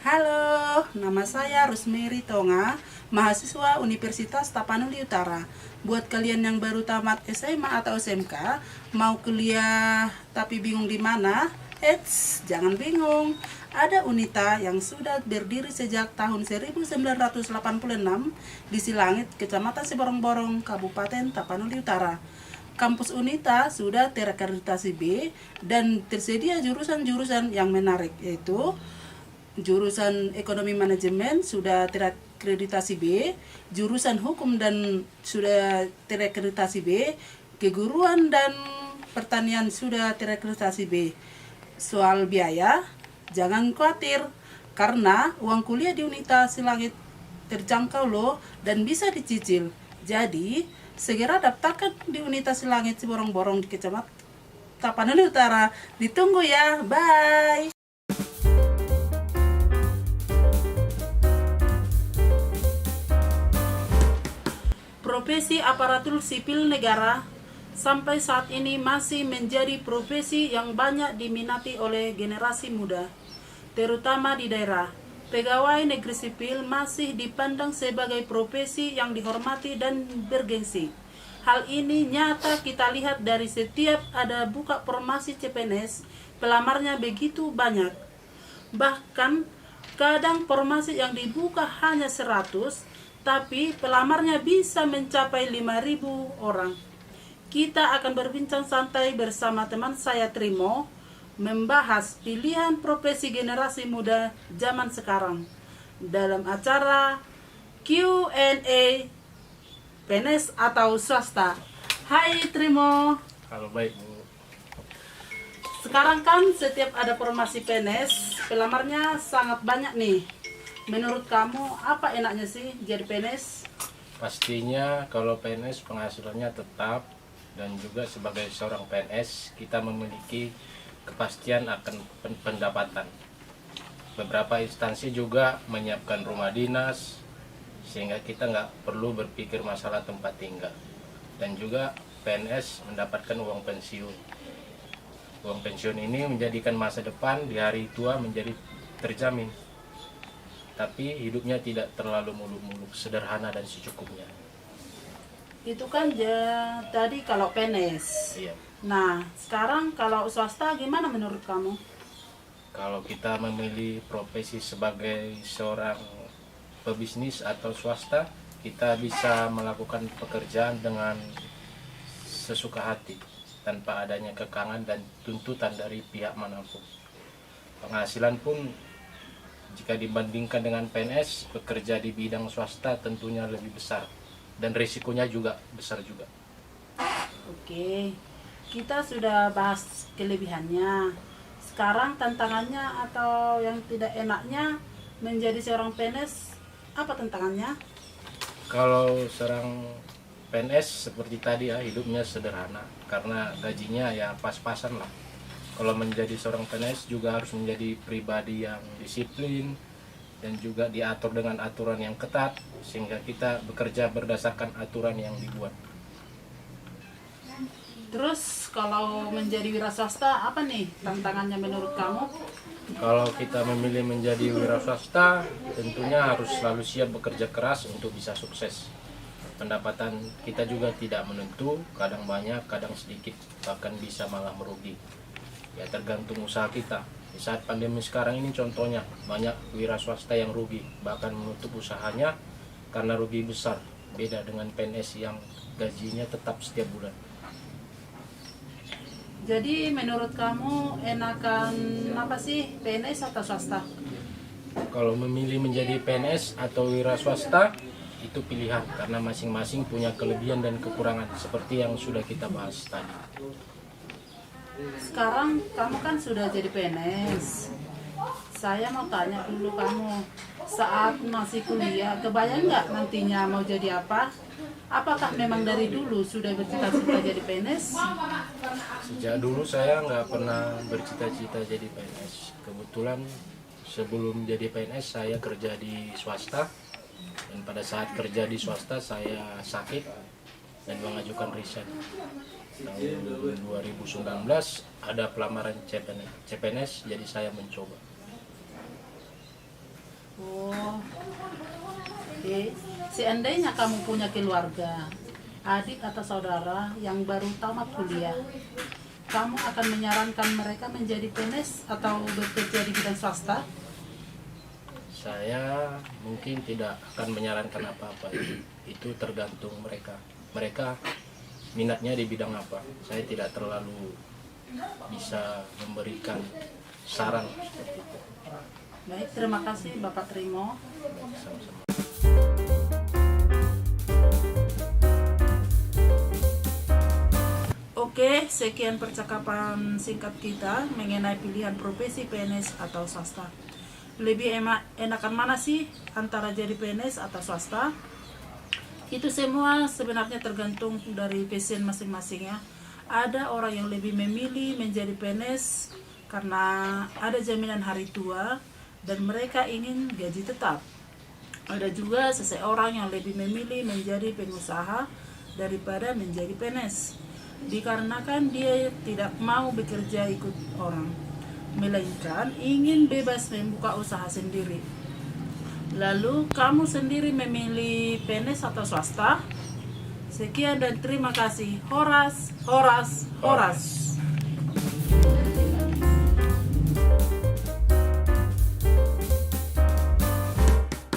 Halo, nama saya Rusmeri Tonga, mahasiswa Universitas Tapanuli Utara. Buat kalian yang baru tamat SMA atau SMK, mau kuliah tapi bingung di mana? Jangan bingung. Ada Unita yang sudah berdiri sejak tahun 1986 di Silangit, Kecamatan Siborong-Borong, Kabupaten Tapanuli Utara. Kampus Unita sudah terakreditasi B dan tersedia jurusan-jurusan yang menarik, yaitu jurusan ekonomi manajemen sudah terakreditasi B, jurusan hukum dan sudah terakreditasi B, keguruan dan pertanian sudah terakreditasi B. Soal biaya, jangan khawatir karena uang kuliah di Unita Silangit terjangkau loh dan bisa dicicil. Jadi, segera daftarkan di Unita Silangit Siborong-Borong di Kecamatan Tapanuli Utara. Ditunggu ya. Bye. Profesi aparatur sipil negara sampai saat ini masih menjadi profesi yang banyak diminati oleh generasi muda, terutama di daerah. Pegawai negeri sipil masih dipandang sebagai profesi yang dihormati dan bergengsi. Hal ini nyata kita lihat dari setiap ada buka formasi CPNS, pelamarnya begitu banyak. Bahkan kadang formasi yang dibuka hanya 100, tapi pelamarnya bisa mencapai 5.000 orang. Kita akan berbincang santai bersama teman saya Trimo, membahas pilihan profesi generasi muda zaman sekarang dalam acara Q&A PNS atau swasta. Hai Trimo. Kalau baik Bu. Sekarang kan setiap ada formasi PNS, pelamarnya sangat banyak nih. Menurut kamu apa enaknya sih jadi PNS? Pastinya kalau PNS penghasilannya tetap, dan juga sebagai seorang PNS kita memiliki kepastian akan pendapatan. Beberapa instansi juga menyiapkan rumah dinas sehingga kita nggak perlu berpikir masalah tempat tinggal. Dan juga PNS mendapatkan uang pensiun. Uang pensiun ini menjadikan masa depan di hari tua menjadi terjamin. Tapi hidupnya tidak terlalu muluk-muluk, sederhana dan secukupnya. Itu kan tadi kalau PNS. Iya. Nah, sekarang kalau swasta gimana menurut kamu? Kalau kita memilih profesi sebagai seorang pebisnis atau swasta, kita bisa melakukan pekerjaan dengan sesuka hati, tanpa adanya kekangan dan tuntutan dari pihak manapun. Penghasilan pun jika dibandingkan dengan PNS, bekerja di bidang swasta tentunya lebih besar dan risikonya juga besar juga. Oke, kita sudah bahas kelebihannya. Sekarang tantangannya atau yang tidak enaknya menjadi seorang PNS, apa tantangannya? Kalau seorang PNS seperti tadi ya, hidupnya sederhana karena gajinya ya pas-pasan lah. Kalau menjadi seorang PNS juga harus menjadi pribadi yang disiplin dan juga diatur dengan aturan yang ketat sehingga kita bekerja berdasarkan aturan yang dibuat. Terus kalau menjadi wira swasta apa nih tantangannya menurut kamu? Kalau kita memilih menjadi wira swasta, tentunya harus selalu siap bekerja keras untuk bisa sukses. Pendapatan kita juga tidak menentu, kadang banyak, kadang sedikit, bahkan bisa malah merugi. Ya tergantung usaha kita. Di saat pandemi sekarang ini contohnya banyak wira swasta yang rugi, bahkan menutup usahanya karena rugi besar. Beda dengan PNS yang gajinya tetap setiap bulan. Jadi menurut kamu enakan apa sih, PNS atau swasta? Kalau memilih menjadi PNS atau wira swasta itu pilihan karena masing-masing punya kelebihan dan kekurangan seperti yang sudah kita bahas tadi. Sekarang kamu kan sudah jadi PNS. Saya mau tanya dulu kamu, saat masih kuliah, kebayang nggak nantinya mau jadi apa? Apakah memang dari dulu sudah bercita-cita jadi PNS? Sejak dulu saya nggak pernah bercita-cita jadi PNS. Kebetulan sebelum jadi PNS saya kerja di swasta. Dan pada saat kerja di swasta saya sakit dan mengajukan resign. Tahun 2019 ada pelamaran CPNS, jadi saya mencoba. Oke, seandainya kamu punya keluarga, adik atau saudara yang baru tamat kuliah, kamu akan menyarankan mereka menjadi PNS atau bekerja di bidang swasta? Saya mungkin tidak akan menyarankan apa-apa. Itu tergantung mereka. Mereka minatnya di bidang apa. Saya tidak terlalu bisa memberikan saran seperti itu. Baik, terima kasih Bapak Trimo. Sama-sama. Oke, sekian percakapan singkat kita mengenai pilihan profesi PNS atau swasta. Lebih enakan mana sih antara jadi PNS atau swasta? Itu semua sebenarnya tergantung dari passion masing-masing ya. Ada orang yang lebih memilih menjadi PNS karena ada jaminan hari tua dan mereka ingin gaji tetap. Ada juga seseorang yang lebih memilih menjadi pengusaha daripada menjadi PNS, dikarenakan dia tidak mau bekerja ikut orang, melainkan ingin bebas membuka usaha sendiri. Lalu kamu sendiri memilih PNS atau swasta? Sekian dan terima kasih. Horas, horas, horas.